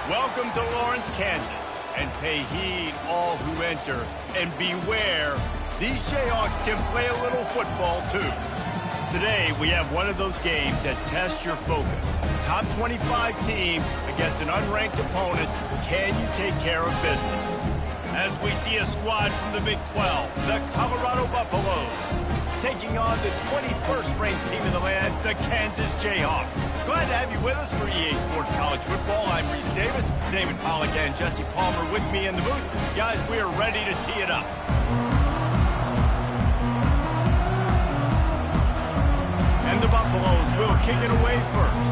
Welcome to Lawrence, Kansas, and pay heed all who enter, and beware, these Jayhawks can play a little football too. Today, we have one of those games that tests your focus. Top 25 team against an unranked opponent. Can you take care of business? As we see a squad from the Big 12, the Colorado Buffaloes, taking on the 21st ranked team in the land, the Kansas Jayhawks. Glad to have you with us for EA Sports College Football. I'm Reese Davis, David Pollack and Jesse Palmer with me in the booth. Guys, we are ready to tee it up. And the Buffaloes will kick it away first.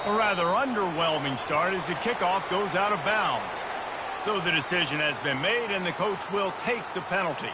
A rather underwhelming start as the kickoff goes out of bounds. So the decision has been made and the coach will take the penalty.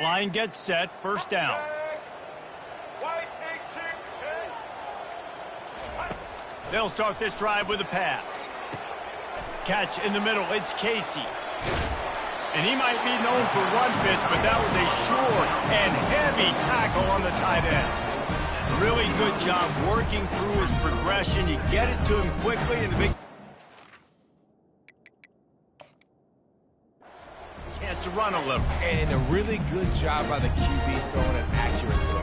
Line gets set, first down. They'll start this drive with a pass. Catch in the middle, it's Casey. And he might be known for run fits, but that was a short and heavy tackle on the tight end. Really good job working through his progression. You get it to him quickly, and the big chance to run a little. And a really good job by the QB throwing an accurate throw.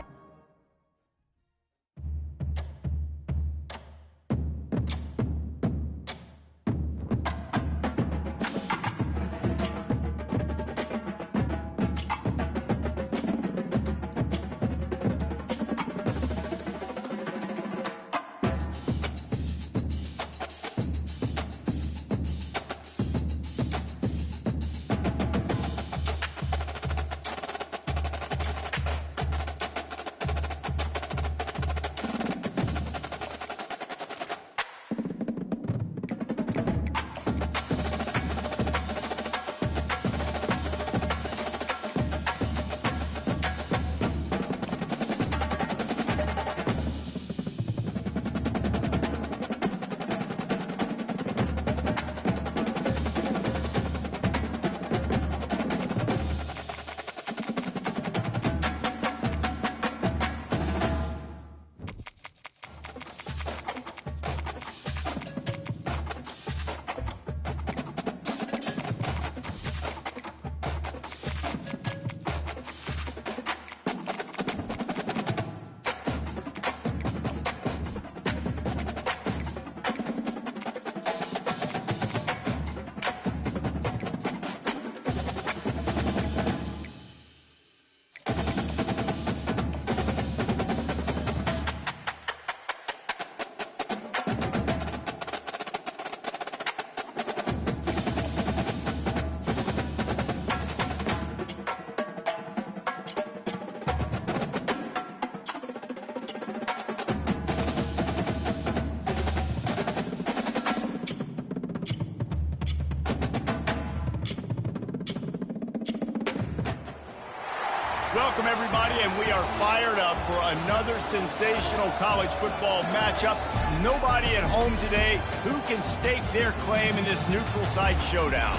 Welcome, everybody, and we are fired up for another sensational college football matchup. Nobody at home today who can stake their claim in this neutral site showdown.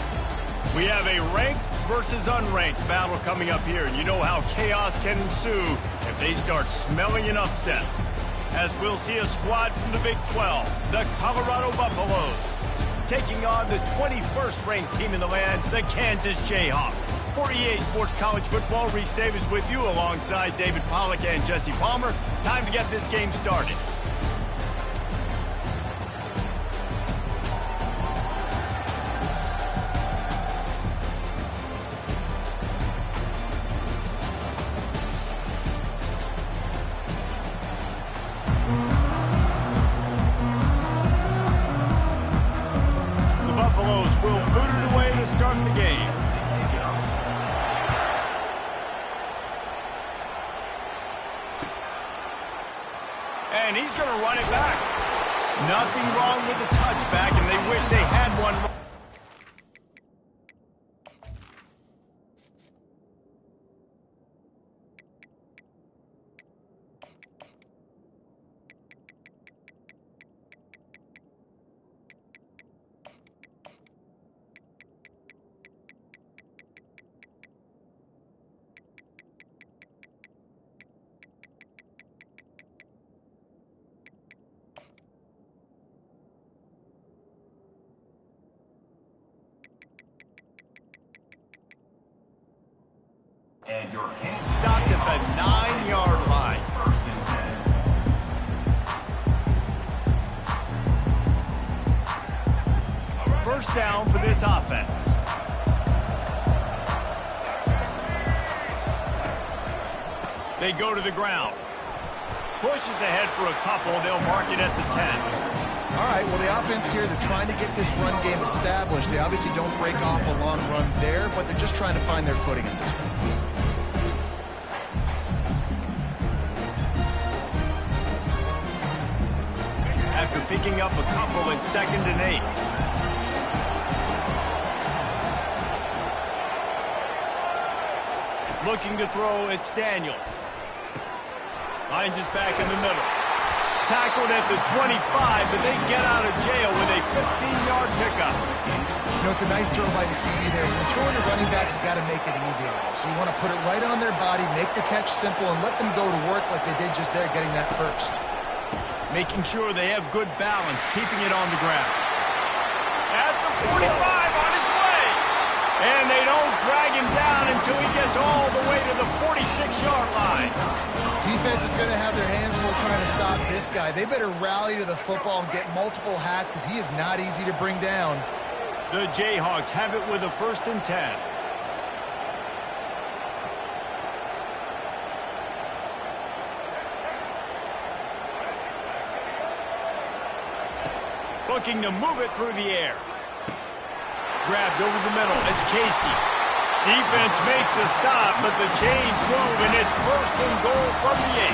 We have a ranked versus unranked battle coming up here, and you know how chaos can ensue if they start smelling an upset. As we'll see a squad from the Big 12, the Colorado Buffaloes, taking on the 21st ranked team in the land, the Kansas Jayhawks. For EA Sports College Football, Reese Davis with you alongside David Pollack and Jesse Palmer. Time to get this game started. Start the game. And he's going to run it back. Nothing wrong with the touchback, and they wish they had one. And your stopped at the 9-yard line. First down for this offense. They go to the ground. Pushes ahead for a couple. They'll mark it at the 10. All right, well, the offense here, they're trying to get this run game established. They obviously don't break off a long run there, but they're just trying to find their footing in this one. After picking up a couple at 2nd and 8. Looking to throw, it's Daniels. Finds his back in the middle. Tackled at the 25, but they get out of jail with a 15-yard pickup. You know, it's a nice throw by the QB there. When you're throwing your running backs, you got to make it easy on them. So you want to put it right on their body, make the catch simple, and let them go to work like they did just there, getting that first. Making sure they have good balance, keeping it on the ground. At the 45, on his way. And they don't drag him down until he gets all the way to the 46-yard line. Defense is going to have their hands full trying to stop this guy. They better rally to the football and get multiple hats because he is not easy to bring down. The Jayhawks have it with a 1st and 10. Looking to move it through the air. Grabbed over the middle. It's Casey. Defense makes a stop, but the chains move, and it's 1st and goal from the 8.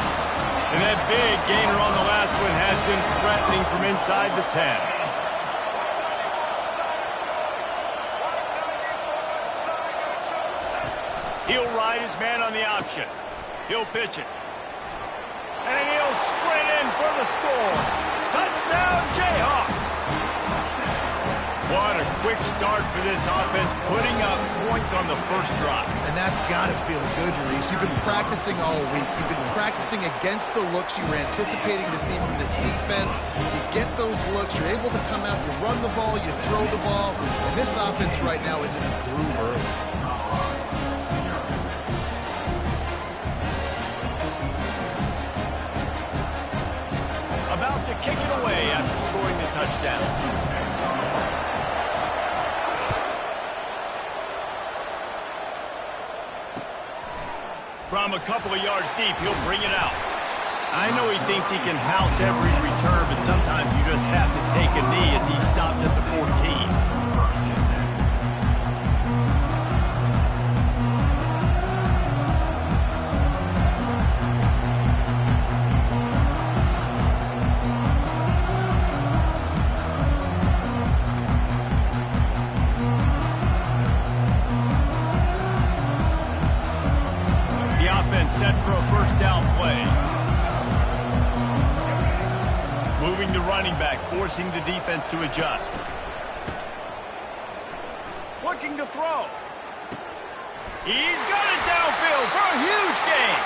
And that big gainer on the last one has been threatening from inside the 10. He'll ride his man on the option. He'll pitch it. And he'll sprint in for the score. Touchdown, Jayhawks! What a quick start for this offense, putting up points on the first drive. And that's got to feel good, Reese. You've been practicing all week. You've been practicing against the looks you were anticipating to see from this defense. You get those looks, you're able to come out, you run the ball, you throw the ball. And this offense right now is in a groove early. About to kick it away after scoring the touchdown. From a couple of yards deep, he'll bring it out. I know he thinks he can house every return, but sometimes you just have to take a knee as he stopped at the 14. Set for a 1st down play. Moving the running back, forcing the defense to adjust. Looking to throw. He's got it downfield for a huge gain.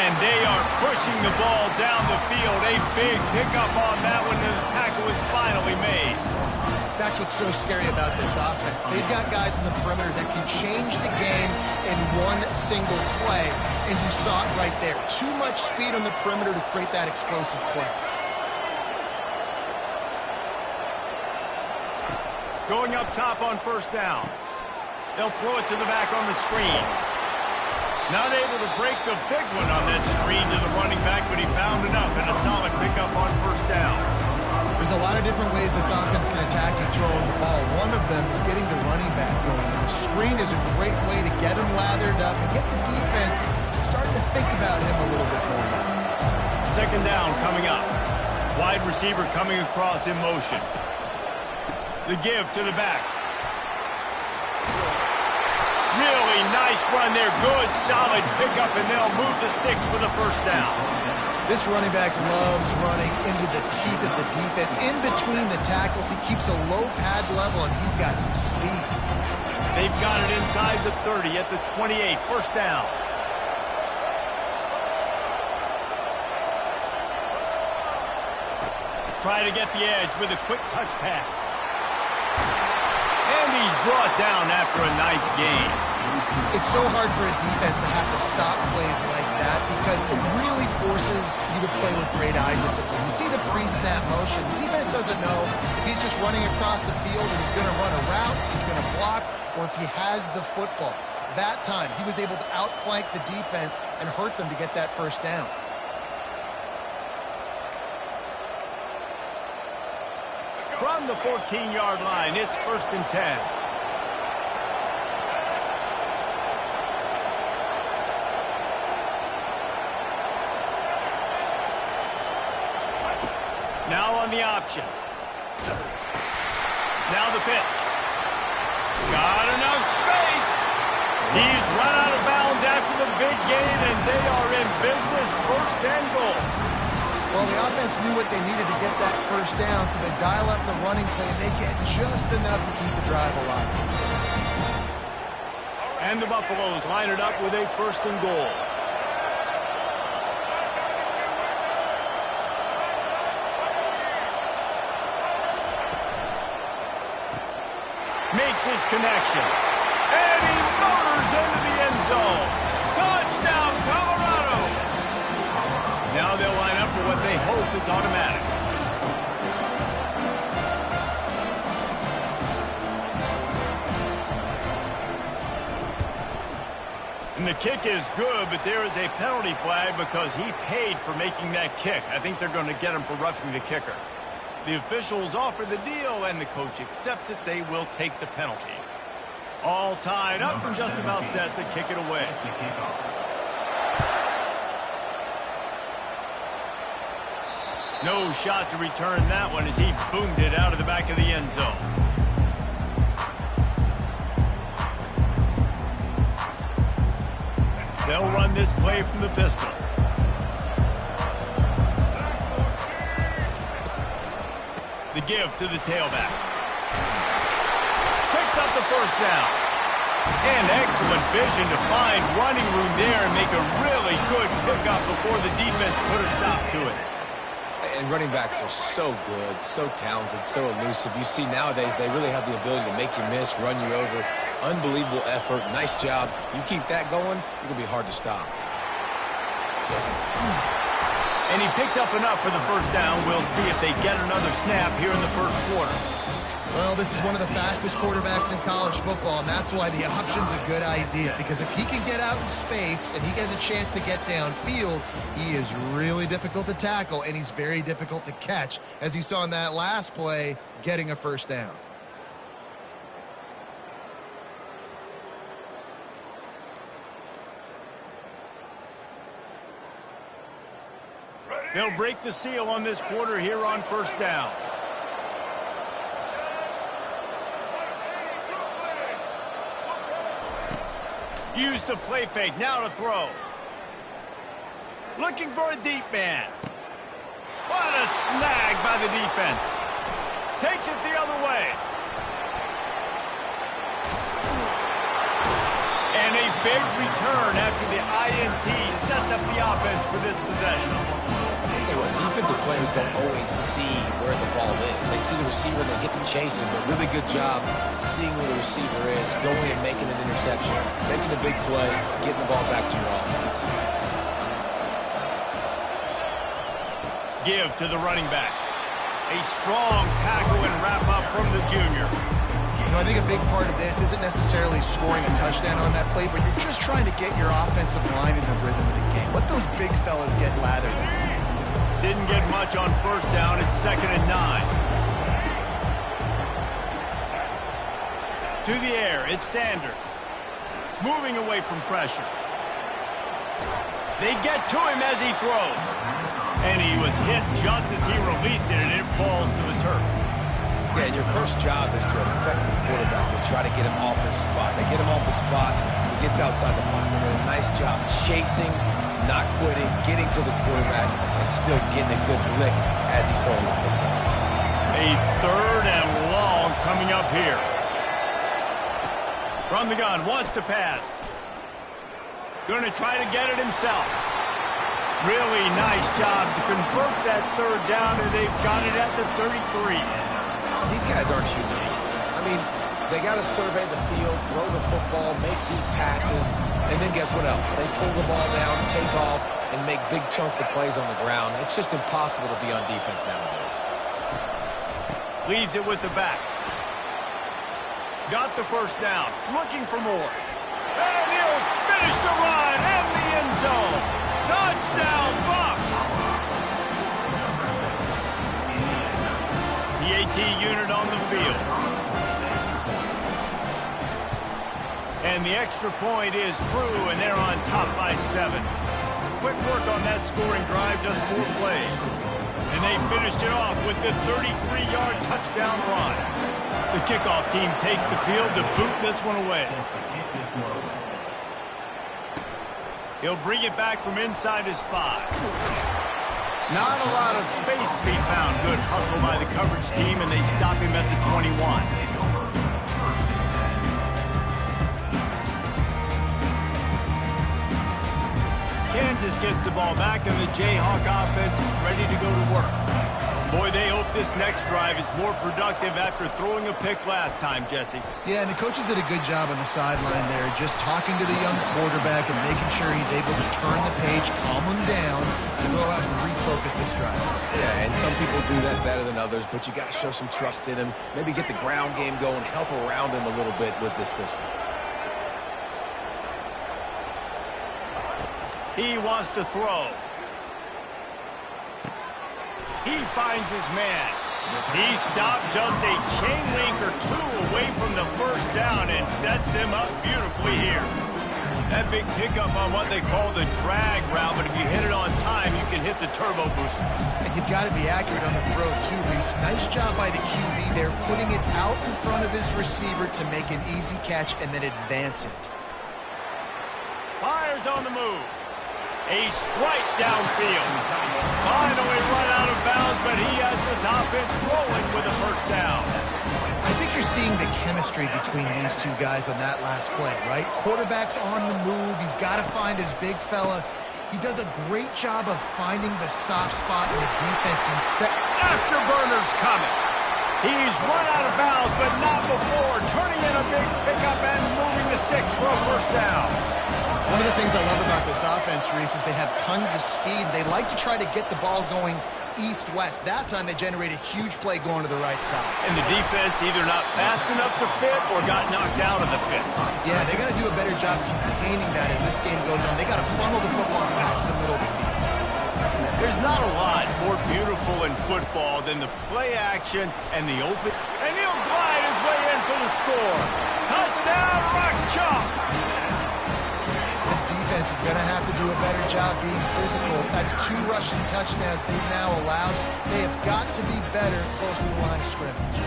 And they are pushing the ball down the field. A big pickup on that one, and the tackle is finally made. That's what's so scary about this offense. They've got guys in the perimeter that can change the game in one single play, and you saw it right there. Too much speed on the perimeter to create that explosive play. Going up top on first down. They'll throw it to the back on the screen. Not able to break the big one on that screen to the running back, but he found enough and a solid pickup on first down. There's a lot of different ways this offense can attack you throwing the ball. One of them is getting the running back going. The screen is a great way to get him lathered up and get the defense starting to think about him a little bit more now. Second down coming up. Wide receiver coming across in motion. The give to the back. Really nice run there. Good, solid pickup, and they'll move the sticks with a first down. This running back loves running into the teeth of the defense. In between the tackles, he keeps a low pad level, and he's got some speed. They've got it inside the 30 at the 28. First down. Try to get the edge with a quick touch pass. And he's brought down after a nice gain. It's so hard for a defense to have to stop plays like that because it really forces you to play with great eye discipline. You see the pre-snap motion. The defense doesn't know if he's just running across the field and he's going to run a route, he's going to block, or if he has the football. That time, he was able to outflank the defense and hurt them to get that first down. From the 14-yard line, it's 1st and 10. Now on the option. Now the pitch. Got enough space. He's run out of bounds after the big gain, and they are in business. 1st and goal. Well, the offense knew what they needed to get that first down, so they dial up the running play, and they get just enough to keep the drive alive. And the Buffaloes line it up with a 1st and goal. Makes his connection. And he motors into the end zone. Touchdown, Colorado! Now they'll line up for what they hope is automatic. And the kick is good, but there is a penalty flag because he paid for making that kick. I think they're going to get him for roughing the kicker. The officials offer the deal, and the coach accepts it. They will take the penalty. All tied up and just about set to kick it away. No shot to return that one as he boomed it out of the back of the end zone. They'll run this play from the pistol. The give to the tailback. Picks up the first down. And excellent vision to find running room there and make a really good pickup before the defense put a stop to it. And running backs are so good, so talented, so elusive. You see nowadays they really have the ability to make you miss, run you over. Unbelievable effort. Nice job. You keep that going, it's going to be hard to stop. And he picks up enough for the first down. We'll see if they get another snap here in the first quarter. Well, this is one of the fastest quarterbacks in college football, and that's why the option's a good idea. Because if he can get out in space and he has a chance to get downfield, he is really difficult to tackle, and he's very difficult to catch, as you saw in that last play, getting a first down. They'll break the seal on this quarter here on first down. Use the play fake. Now to throw. Looking for a deep man. What a snag by the defense. Takes it the other way. And a big return after the INT sets up the offense for this possession. What defensive players don't always see where the ball is. They see the receiver, and they get to chase him. But really good job seeing where the receiver is, going and making an interception, making a big play, getting the ball back to your offense. Give to the running back. A strong tackle and wrap up from the junior. You know, I think a big part of this isn't necessarily scoring a touchdown on that play, but you're just trying to get your offensive line in the rhythm of the game. Let those big fellas get lathered in. Didn't get much on first down. It's 2nd and 9. To the air, it's Sanders. Moving away from pressure. They get to him as he throws. And he was hit just as he released it, and it falls to the turf. Yeah, and your first job is to affect the quarterback and try to get him off his spot. They get him off the spot, he gets outside the pocket. They did a nice job chasing, not quitting, getting to the quarterback, and still getting a good lick as he's throwing the football. A 3rd and long coming up here. From the gun, wants to pass. Going to try to get it himself. Really nice job to convert that 3rd down, and they've got it at the 33. These guys aren't unique. I mean, they got to survey the field, throw the football, make deep passes, and then guess what else? They pull the ball down, take off, and make big chunks of plays on the ground. It's just impossible to be on defense nowadays. Leaves it with the back. Got the first down, looking for more. And he'll finish the run in the end zone. Touchdown, Bucs! The AT unit on the field. And the extra point is true, and they're on top by 7. Quick work on that scoring drive, just 4 plays. And they finished it off with the 33-yard touchdown run. The kickoff team takes the field to boot this one away. He'll bring it back from inside his 5. Not a lot of space to be found. Good hustle by the coverage team, and they stop him at the 21. Kansas gets the ball back, and the Jayhawk offense is ready to go to work. Boy, they hope this next drive is more productive after throwing a pick last time, Jesse. Yeah, and the coaches did a good job on the sideline there, just talking to the young quarterback and making sure he's able to turn the page, calm him down, and go out and refocus this drive. Yeah, and some people do that better than others, but you got to show some trust in him. Maybe get the ground game going, help around him a little bit with this system. He wants to throw. He finds his man. He stopped just a chain link or 2 away from the first down and sets them up beautifully here. That big pickup on what they call the drag route, but if you hit it on time, you can hit the turbo booster. And you've got to be accurate on the throw, too, Reese. Nice job by the QB there, putting it out in front of his receiver to make an easy catch and then advance it. Fires on the move. A strike downfield. Finally run out of bounds, but he has this offense rolling with a first down. I think you're seeing the chemistry between these two guys on that last play, right? Quarterback's on the move. He's got to find his big fella. He does a great job of finding the soft spot in the defense and set. Afterburner's coming. He's run out of bounds, but not before. Turning in a big pickup and moving the sticks for a first down. One of the things I love about this offense, Reese, is they have tons of speed. They like to try to get the ball going east-west. That time they generate a huge play going to the right side. And the defense either not fast enough to fit or got knocked out of the fit. Yeah, they got to do a better job containing that as this game goes on. They got to funnel the football back to the middle of the field. There's not a lot more beautiful in football than the play action and the open. And he'll glide his way in for the score. Touchdown, Rock Chalk! This defense is going to have to do a better job being physical. That's 2 rushing touchdowns they've now allowed. They have got to be better close to the line of scrimmage.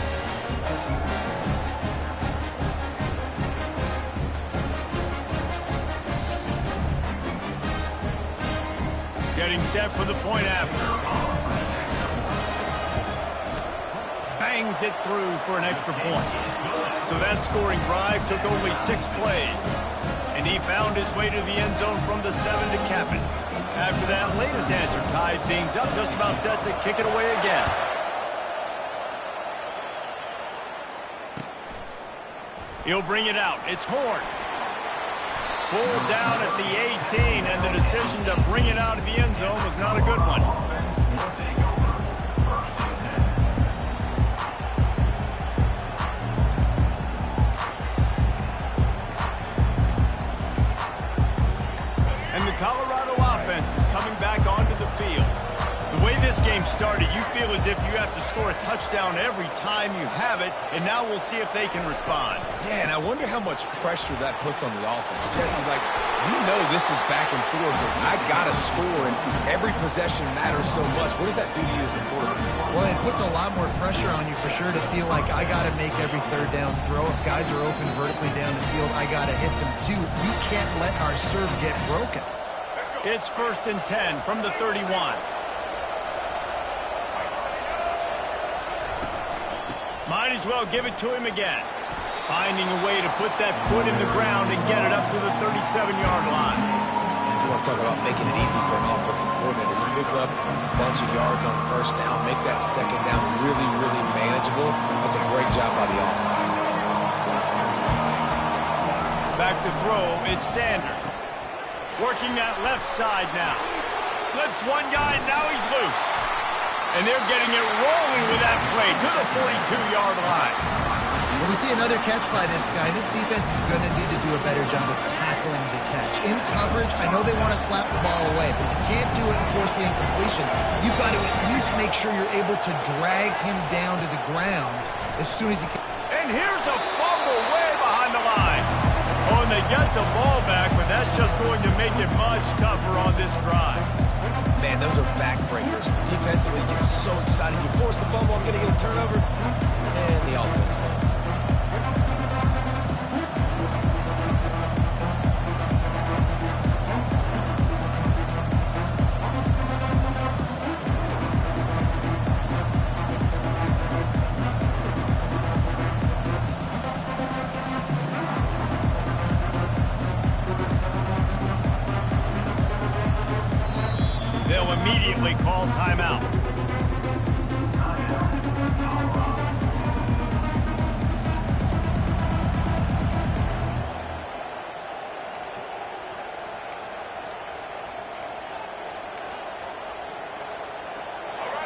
Getting set for the point after. Bangs it through for an extra point. So that scoring drive took only 6 plays. And he found his way to the end zone from the 7 to cap it. After that latest answer tied things up, just about set to kick it away again. He'll bring it out. It's Horn. Pulled down at the 18, and the decision to bring it out of the end zone was not a good one. And the Colorado offense is coming back onto the field. The way this game started, you feel as if you have to score a touchdown every time you have it, and now we'll see if they can respond. Yeah, and I wonder how much pressure that puts on the offense. Jesse, like, you know this is back and forth, but I got to score, and every possession matters so much. What does that do to you as a quarterback? Well, it puts a lot more pressure on you for sure to feel like I got to make every third down throw. If guys are open vertically down the field, I got to hit them too. We can't let our serve get broken. It's 1st and 10 from the 31. Might as well give it to him again. Finding a way to put that foot in the ground and get it up to the 37-yard line. You want to talk about making it easy for an offensive coordinator. You pick up a bunch of yards on first down, make that second down really, really manageable. That's a great job by the offense. Back to throw, it's Sanders. Working that left side now. Slips one guy, and now he's loose. And they're getting it rolling with that play to the 42-yard line. When we see another catch by this guy, this defense is going to need to do a better job of tackling the catch. In coverage, I know they want to slap the ball away, but if you can't do it and force the incompletion, you've got to at least make sure you're able to drag him down to the ground as soon as you can. And here's a fumble way behind the line. Oh, and they get the ball back, but that's just going to make it much tougher on this drive. Man, those are backbreakers. Defensively, you get so excited. You force the fumble, I'm going to get a turnover, and the offense falls. They'll immediately call timeout.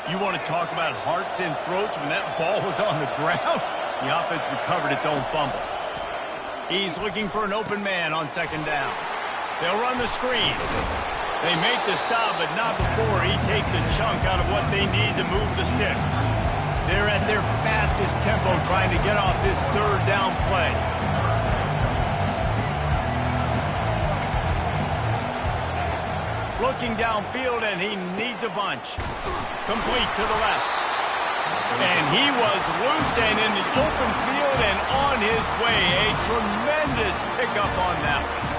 You want to talk about hearts and throats when that ball was on the ground? The offense recovered its own fumble. He's looking for an open man on second down. They'll run the screen. They make the stop, but not before he takes a chunk out of what they need to move the sticks. They're at their fastest tempo trying to get off this third down play. Looking downfield, and he needs a bunch. Complete to the left. And he was loose and in the open field and on his way. A tremendous pickup on that one.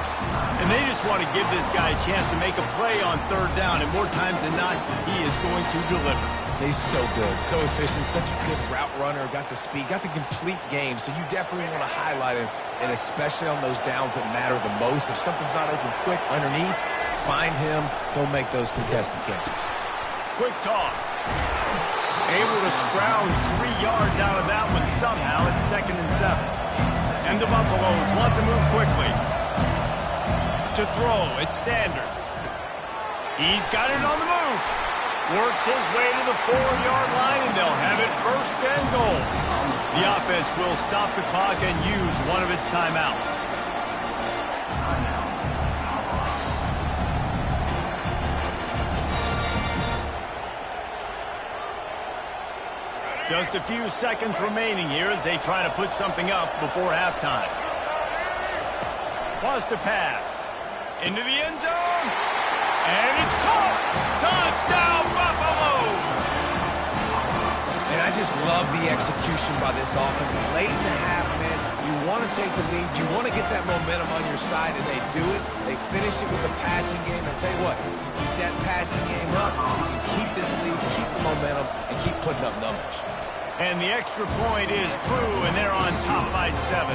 And they just want to give this guy a chance to make a play on third down, and more times than not, he is going to deliver. He's so good, so efficient, such a good route runner, got the speed, got the complete game, so you definitely want to highlight him, and especially on those downs that matter the most. If something's not open quick underneath, find him, he'll make those contested catches. Quick toss. Able to scrounge 3 yards out of that one somehow. It's 2nd and 7. And the Buffaloes want to move quickly. To throw, it's Sanders. He's got it on the move. Works his way to the 4-yard line, and they'll have it 1st and goal. The offense will stop the clock and use one of its timeouts. Just a few seconds remaining here as they try to put something up before halftime. Wants to pass. Into the end zone. And it's caught. Touchdown, Buffaloes! And I just love the execution by this offense. Late in the half, man, you want to take the lead. You want to get that momentum on your side, and they do it. They finish it with the passing game. I tell you what, keep that passing game up. Keep this lead, keep the momentum, and keep putting up numbers. And the extra point is true, and they're on top by 7.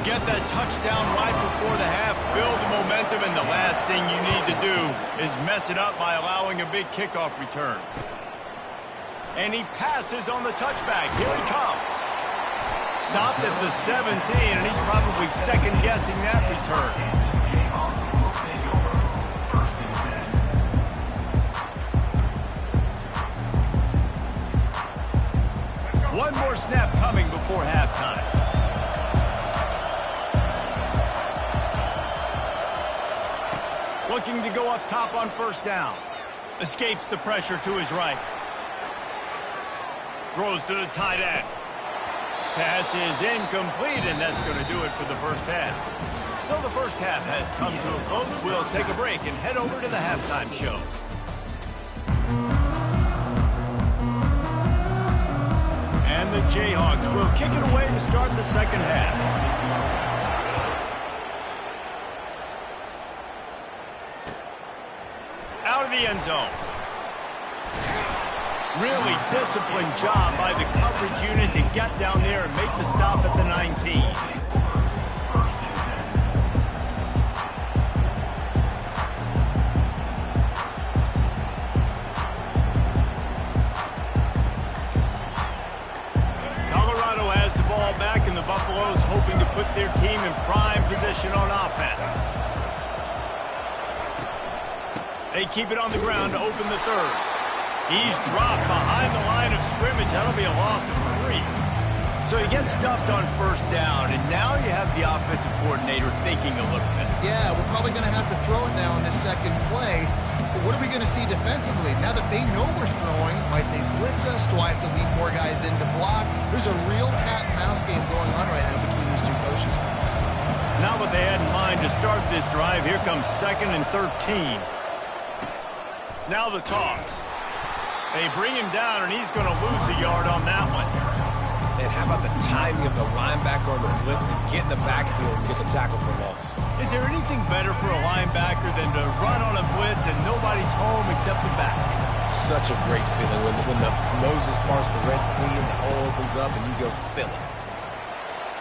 Get that touchdown right before the half, build the momentum, and the last thing you need to do is mess it up by allowing a big kickoff return. And he passes on the touchback. Here he comes. Stopped at the 17, and he's probably second-guessing that return. One more snap coming before halftime. Looking to go up top on first down. Escapes the pressure to his right. Throws to the tight end. Pass is incomplete, and that's going to do it for the first half. So the first half has come to a close. We'll take a break and head over to the halftime show. And the Jayhawks will kick it away to start the second half. Out of the end zone. Really disciplined job by the coverage unit to get down there and make the stop at the 19. Colorado has the ball back, and the Buffaloes hoping to put their team in prime position on offense. They keep it on the ground to open the third. He's dropped behind the line of scrimmage. That'll be a loss of 3. So he gets stuffed on first down, and now you have the offensive coordinator thinking a little bit. Yeah, we're probably going to have to throw it now in this second play. But what are we going to see defensively? Now that they know we're throwing, might they blitz us? Do I have to leave more guys in to block? There's a real cat-and-mouse game going on right now between these two coaching staffs. Not what they had in mind to start this drive. Here comes 2nd and 13. Now the toss. They bring him down, and he's going to lose a yard on that one. And how about the timing of the linebacker on the blitz to get in the backfield and get the tackle for loss? Is there anything better for a linebacker than to run on a blitz and nobody's home except the back? Such a great feeling when the Moses parts the Red Sea and the hole opens up and you go fill it.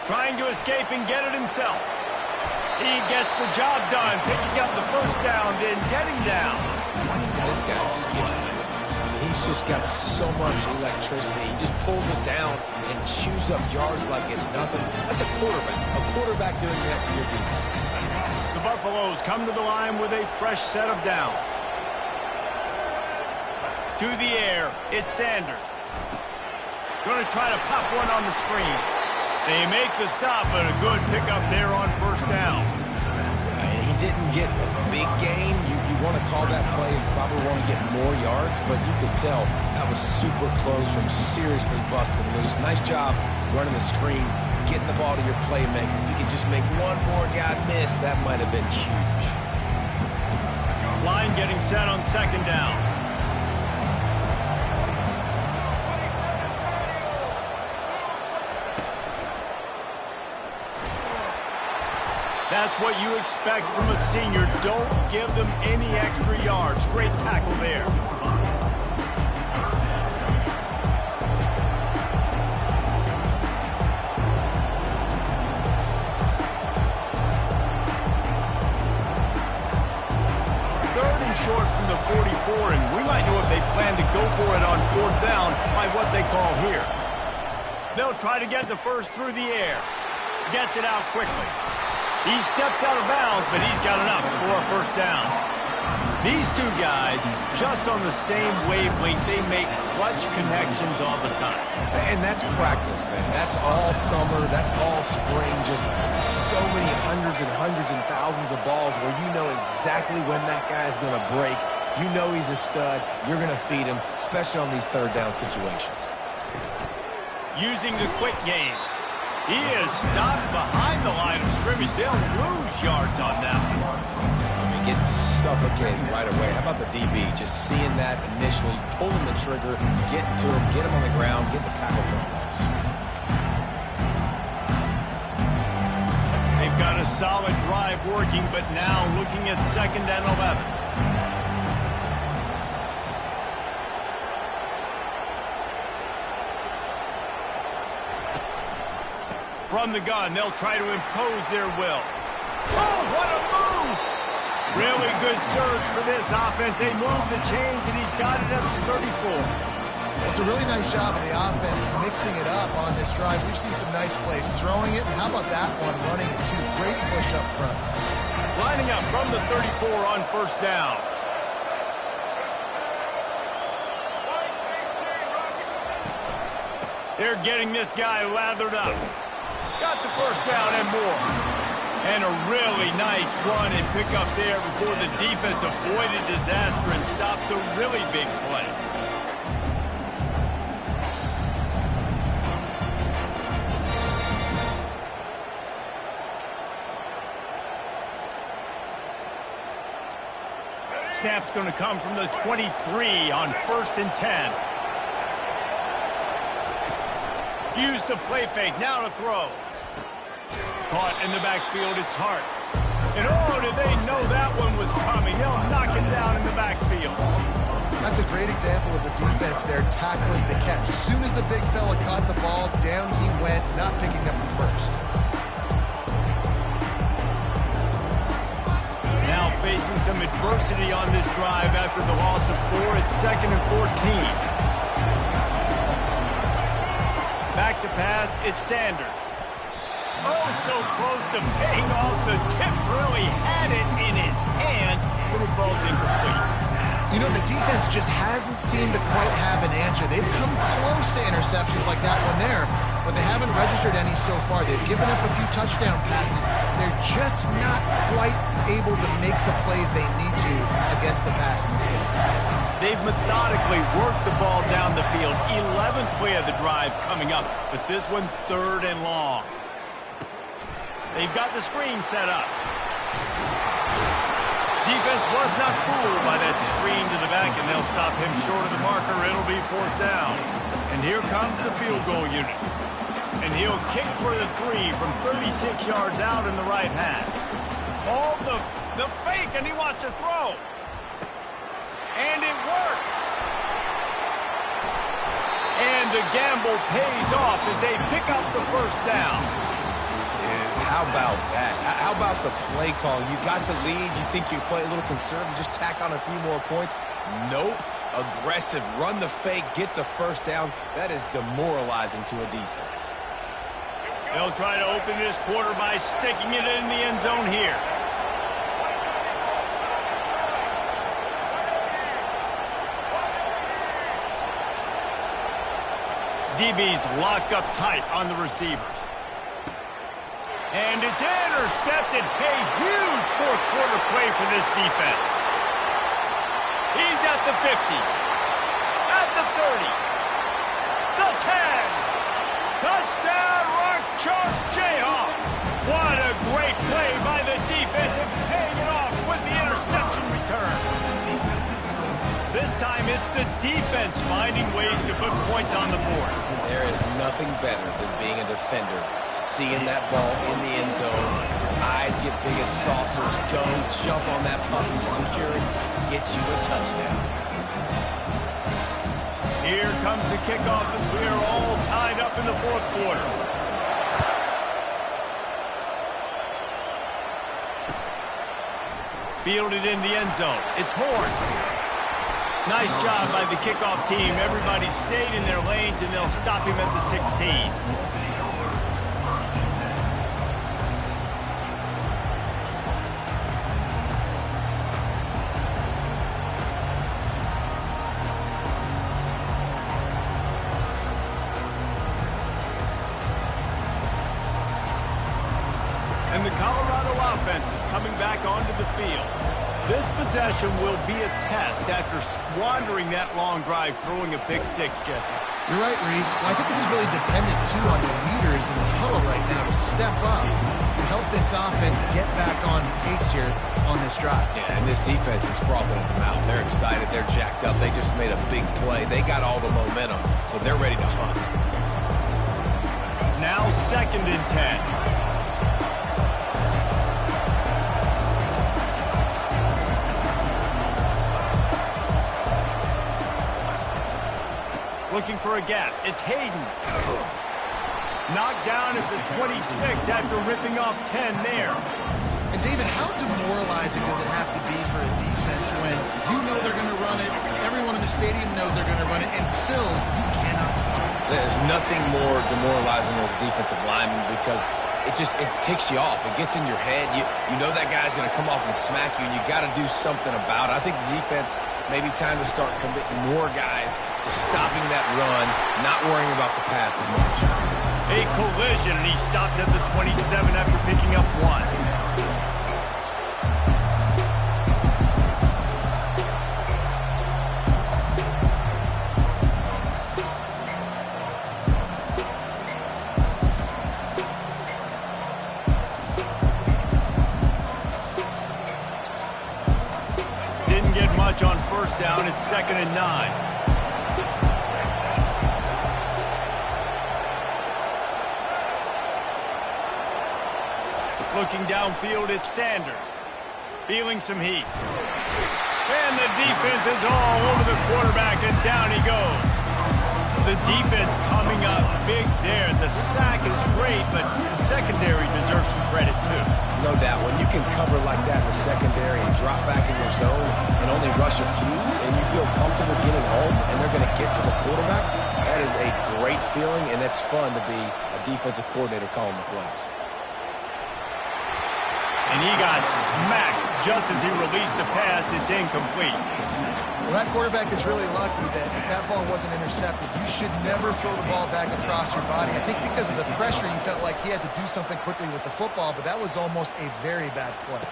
Trying to escape and get it himself. He gets the job done, picking up the first down, then getting down. This guy just gives you that. He's just got so much electricity. He just pulls it down and chews up yards like it's nothing. That's a quarterback. A quarterback doing that to your defense. The Buffaloes come to the line with a fresh set of downs. To the air, it's Sanders. Going to try to pop one on the screen. They make the stop, but a good pickup there on first down. He didn't get a big gain. You want to call that play and probably want to get more yards, but you could tell that was super close from seriously busting loose. Nice job running the screen, getting the ball to your playmaker. If you could just make one more guy miss, that might have been huge. Line getting set on second down. That's what you expect from a senior. Don't give them any extra yards. Great tackle there. Third and short from the 44, and we might know if they plan to go for it on fourth down by what they call here. They'll try to get the first through the air. Gets it out quickly. He steps out of bounds, but he's got enough for a first down. These two guys, just on the same wavelength, they make clutch connections all the time. And that's practice, man. That's all summer. That's all spring. Just so many hundreds and thousands of balls where you know exactly when that guy's going to break. You know he's a stud. You're going to feed him, especially on these third down situations. Using the quick game. He is stopped behind the line of scrimmage. They'll lose yards on that one. I mean, getting suffocated right away. How about the DB? Just seeing that initially, pulling the trigger, getting to him, get him on the ground, get the tackle for a loss. They've got a solid drive working, but now looking at 2nd and 11. From the gun, they'll try to impose their will. Oh, what a move! Really good surge for this offense. They move the chains, and he's got it at the 34. It's a really nice job of the offense mixing it up on this drive. We've seen some nice plays throwing it. And how about that one running it too? Great push up front. Lining up from the 34 on first down. They're getting this guy lathered up. Got the first down and more. And a really nice run and pick up there before the defense avoided disaster and stopped a really big play. Snap's going to come from the 23 on 1st and 10. Use the play fake, now to throw. Caught in the backfield, it's Hart. And oh, did they know that one was coming? They'll knock him down in the backfield. That's a great example of the defense there tackling the catch. As soon as the big fella caught the ball, down he went, not picking up the first. Now facing some adversity on this drive after the loss of 4. It's 2nd and 14. Back to pass, it's Sanders. Oh, so close to paying off. The tip really had it in his hands, but it falls incomplete. You know, the defense just hasn't seemed to quite have an answer. They've come close to interceptions like that one there, but they haven't registered any so far. They've given up a few touchdown passes. They're just not quite able to make the plays they need to against the pass in this game. They've methodically worked the ball down the field. 11th play of the drive coming up, but this one 3rd and long. They've got the screen set up. Defense was not fooled by that screen to the back, and they'll stop him short of the marker. It'll be 4th down. And here comes the field goal unit. And he'll kick for the 3 from 36 yards out in the right half. Oh, the fake, and he wants to throw. And it works. And the gamble pays off as they pick up the first down. How about that? How about the play call? You got the lead. You think you play a little conservative, just tack on a few more points? Nope. Aggressive. Run the fake. Get the first down. That is demoralizing to a defense. They'll try to open this quarter by sticking it in the end zone here. DB's locked up tight on the receivers. And it's intercepted. A huge fourth-quarter play for this defense. He's at the 50. At the 30. The 10. Touchdown, Rock Chalk Jayhawk. What a great play by the defense and paying it off with the interception return. This time it's the defense finding ways to put points on the board. There is nothing better than being a defender, seeing that ball in the end zone. Your eyes get big as saucers. Go, jump on that puppy, secure it, get you a touchdown. Here comes the kickoff as we are all tied up in the fourth quarter. Fielded in the end zone. It's Horn. Nice job by the kickoff team. Everybody stayed in their lanes, and they'll stop him at the 16. And the Colorado offense is coming back onto the field. This possession will be a test after squandering that long drive throwing a pick six, Jesse. You're right, Reese. Well, I think this is really dependent, too, on the leaders in this huddle right now to step up and help this offense get back on pace here on this drive. Yeah, and this defense is frothing at the mouth. They're excited. They're jacked up. They just made a big play. They got all the momentum, so they're ready to hunt. Now 2nd and 10. Looking for a gap. It's Hayden. Knocked down at the 26 after ripping off 10 there. And David, how demoralizing does it have to be for a defense when you know they're going to run it, everyone in the stadium knows they're going to run it, and still you cannot stop? There's nothing more demoralizing as a defensive lineman because it ticks you off. It gets in your head. You know that guy's going to come off and smack you, and you got to do something about it. I think the defense maybe time to start committing more guys to stopping that run, not worrying about the pass as much. A collision, and he stopped at the 27 after picking up 1. Didn't get much on first down. It's 2nd and 9. Looking downfield, it's Sanders. Feeling some heat. And the defense is all over the quarterback, and down he goes. The defense coming up big there. The sack is great, but the secondary deserves some credit, too. No doubt. When you can cover like that in the secondary and drop back in your zone and only rush a few, and you feel comfortable getting home, and they're going to get to the quarterback, that is a great feeling, and it's fun to be a defensive coordinator calling the plays. And he got smacked just as he released the pass. It's incomplete. Well, that quarterback is really lucky that that ball wasn't intercepted. You should never throw the ball back across your body. I think because of the pressure, you felt like he had to do something quickly with the football, but that was almost a very bad play.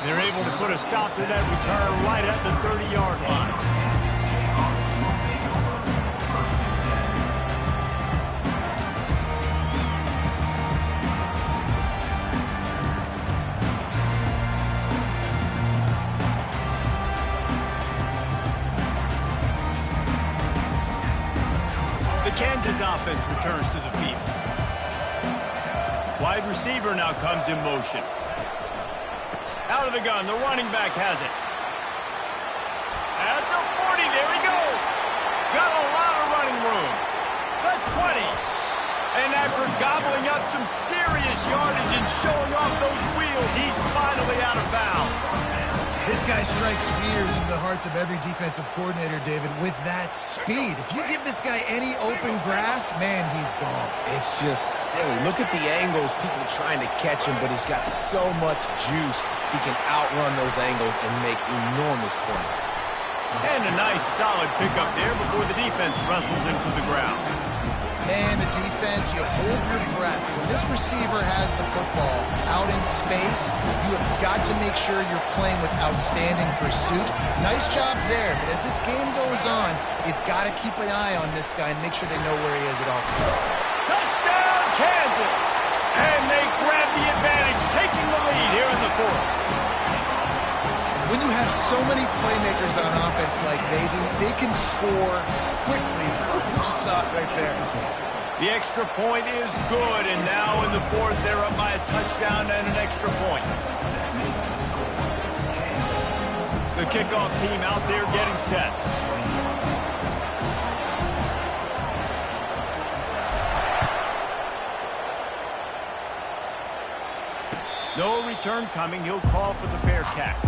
They're able to put a stop to that return right at the 30-yard line. Kansas offense returns to the field. Wide receiver now comes in motion. Out of the gun, the running back has it. At the 40, there he goes. Got a lot of running room. The 20. And after gobbling up some serious yardage and showing off those wheels, he's finally out of bounds. This guy strikes fears into the hearts of every defensive coordinator, David, with that speed. If you give this guy any open grass, man, he's gone. It's just silly. Look at the angles, people trying to catch him, but he's got so much juice. He can outrun those angles and make enormous plays. And a nice solid pickup there before the defense wrestles him to the ground. And the defense, you hold your breath. When this receiver has the football out in space, you have got to make sure you're playing with outstanding pursuit. Nice job there, but as this game goes on, you've got to keep an eye on this guy and make sure they know where he is at all times. Touchdown, Kansas! And they grab the advantage, taking the lead here in the 4th. When you have so many playmakers on offense like they do, they can score quickly. You just saw it right there. The extra point is good, and now in the 4th, they're up by a touchdown and an extra point. The kickoff team out there getting set. No return coming. He'll call for the fair catch.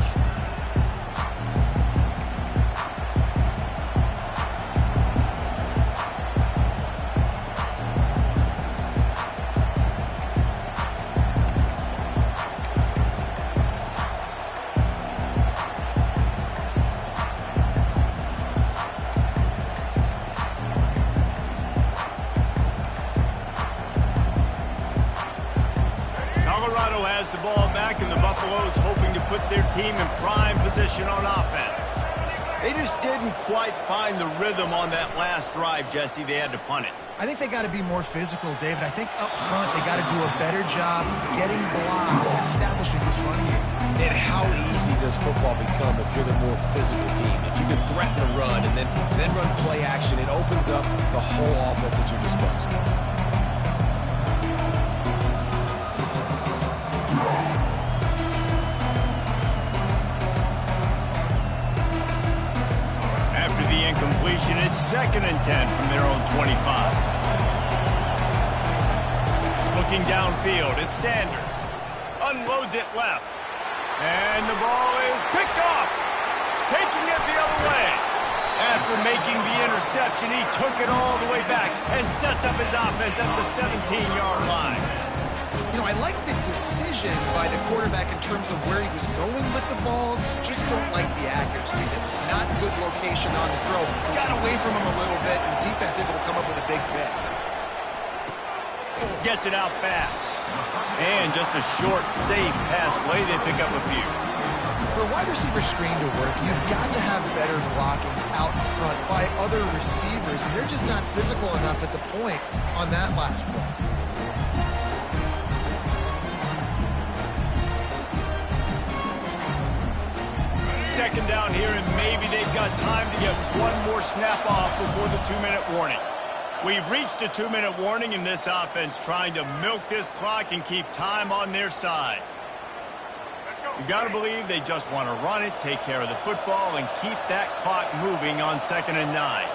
The ball back, and the Buffaloes hoping to put their team in prime position on offense. They just didn't quite find the rhythm on that last drive, Jesse. They had to punt it. I think they got to be more physical, David. I think up front they got to do a better job getting blocks and establishing this running game. And how easy does football become if you're the more physical team? If you can threaten the run and then run play action, it opens up the whole offense at your disposal. Incompletion, it's It's 2nd and 10 from their own 25. Looking downfield, it's Sanders. Unloads it left. And the ball is picked off. Taking it the other way. After making the interception, he took it all the way back and sets up his offense at the 17-yard line. You know, I like the decision by the quarterback in terms of where he was going with the ball. Just don't like the accuracy. That was not good location on the throw. Got away from him a little bit, and the defense able to come up with a big pick. Gets it out fast. And just a short, safe pass play. They pick up a few. For a wide receiver screen to work, you've got to have better blocking out in front by other receivers, and they're just not physical enough at the point on that last play. Second down here, and maybe they've got time to get one more snap off before the 2-minute warning. We've reached the 2-minute warning, and this offense trying to milk this clock and keep time on their side. You got to believe they just want to run it, take care of the football, and keep that clock moving on 2nd and 9.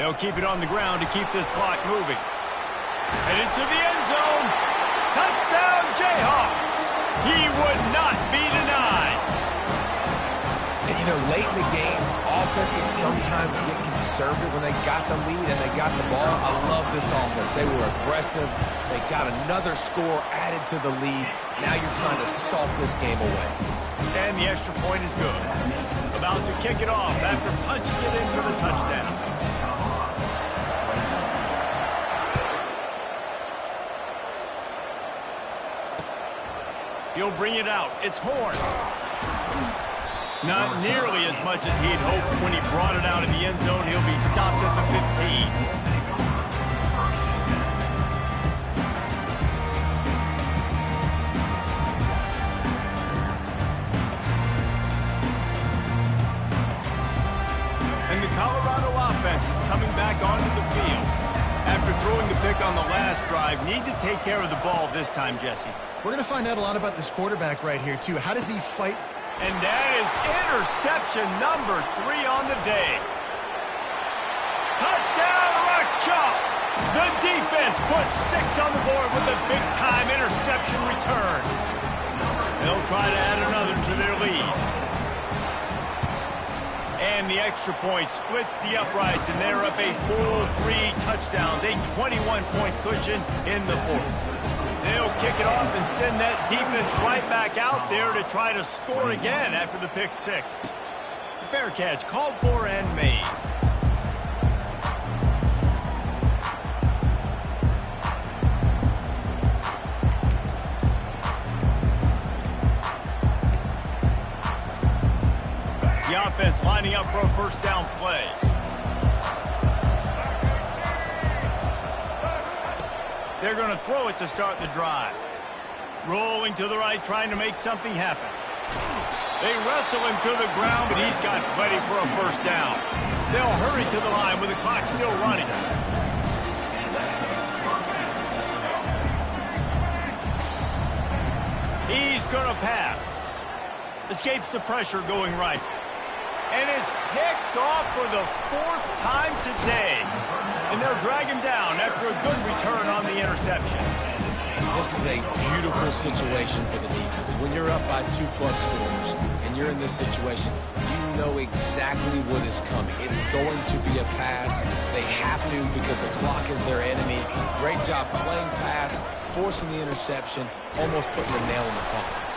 They'll keep it on the ground to keep this clock moving. Headed to the end zone. Touchdown, Jayhawks! He would not be denied. And, you know, late in the games, offenses sometimes get conservative when they got the lead and they got the ball. I love this offense. They were aggressive. They got another score added to the lead. Now you're trying to salt this game away. And the extra point is good. About to kick it off after punching it in for the touchdown. He'll bring it out. It's Horn. Not nearly as much as he'd hoped when he brought it out in the end zone. He'll be stopped at the 15. And the Colorado offense is coming back onto the field. After throwing the pick on the last drive, need to take care of the ball this time, Jesse. We're going to find out a lot about this quarterback right here, too. How does he fight? And that is interception number 3 on the day. Touchdown, Rock Chalk! The defense puts 6 on the board with a big-time interception return. They'll try to add another to their lead. And the extra point splits the uprights, and they're up a full 3 touchdowns, a 21-point cushion in the fourth. They'll kick it off and send that defense right back out there to try to score again after the pick 6. Fair catch called for and made. The offense lining up for a first down play. They're going to throw it to start the drive. Rolling to the right, trying to make something happen. They wrestle him to the ground, but he's got plenty for a first down. They'll hurry to the line with the clock still running. He's going to pass. Escapes the pressure going right. And it's picked off for the 4th time today. And they'll drag him down after a good return on the interception. This is a beautiful situation for the defense. When you're up by 2+ scores and you're in this situation, you know exactly what is coming. It's going to be a pass. They have to because the clock is their enemy. Great job playing pass, forcing the interception, almost putting the nail in the coffin.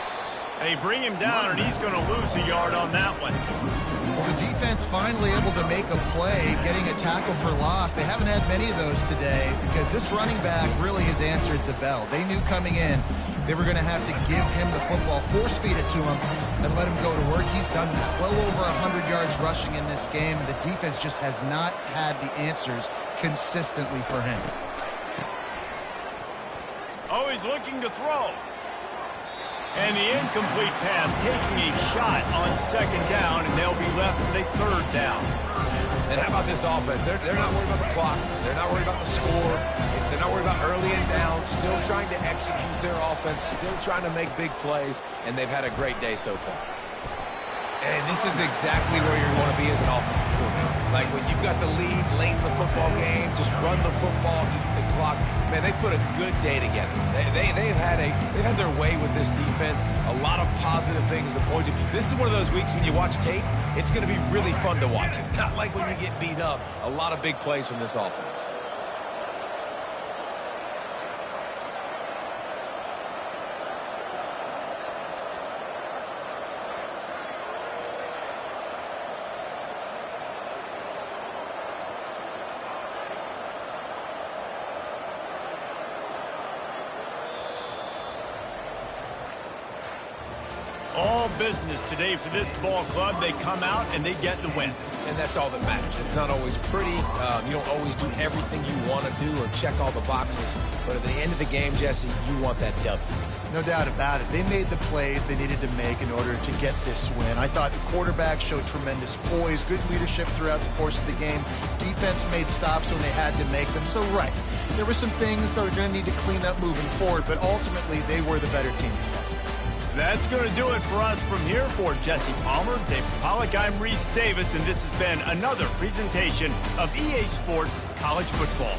They bring him down, and he's going to lose a yard on that one. Well, the defense finally able to make a play, getting a tackle for loss. They haven't had many of those today because this running back really has answered the bell. They knew coming in they were going to have to give him the football, force-feed it to him, and let him go to work. He's done that. Well over 100 yards rushing in this game, and the defense just has not had the answers consistently for him. Oh, he's looking to throw. And the incomplete pass taking a shot on 2nd down, and they'll be left with a 3rd down. And how about this offense? They're not worried about the clock. They're not worried about the score. They're not worried about early and down. Still trying to execute their offense. Still trying to make big plays. And they've had a great day so far. And this is exactly where you want to be as an offensive coordinator. Like when you've got the lead late in the football game, just run the football, eat the clock. Man, they put a good day together. They've had their way with this defense. A lot of positive things to point to. This is one of those weeks when you watch tape, it's going to be really fun to watch it. Not like when you get beat up. A lot of big plays from this offense. All business today for this ball club. They come out and they get the win. And that's all that matters. It's not always pretty. You don't always do everything you want to do or check all the boxes. But at the end of the game, Jesse, you want that W. No doubt about it. They made the plays they needed to make in order to get this win. I thought the quarterback showed tremendous poise, good leadership throughout the course of the game. Defense made stops when they had to make them. So, right, there were some things that were going to need to clean up moving forward, but ultimately they were the better team today. That's going to do it for us from here. For Jesse Palmer, David Pollack, I'm Reese Davis, and this has been another presentation of EA Sports College Football.